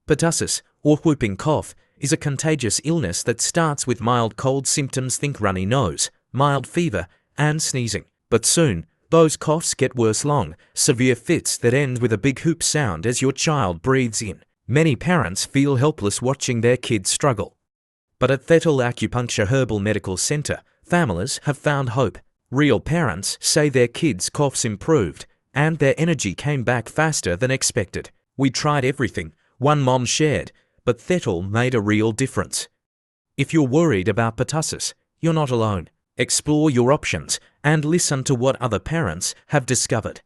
Pertussis, or whooping cough, is a contagious illness that starts with mild cold symptoms, think runny nose, mild fever, and sneezing. But soon, those coughs get worse, long, severe fits that end with a big whoop sound as your child breathes in. Many parents feel helpless watching their kids struggle. But at TheTole Acupuncture Herbal Medical Center, families have found hope. Real parents say their kids' coughs improved, and their energy came back faster than expected. "We tried everything," one mom shared, but TheTole made a real difference. If you're worried about pertussis, you're not alone. Explore your options and listen to what other parents have discovered.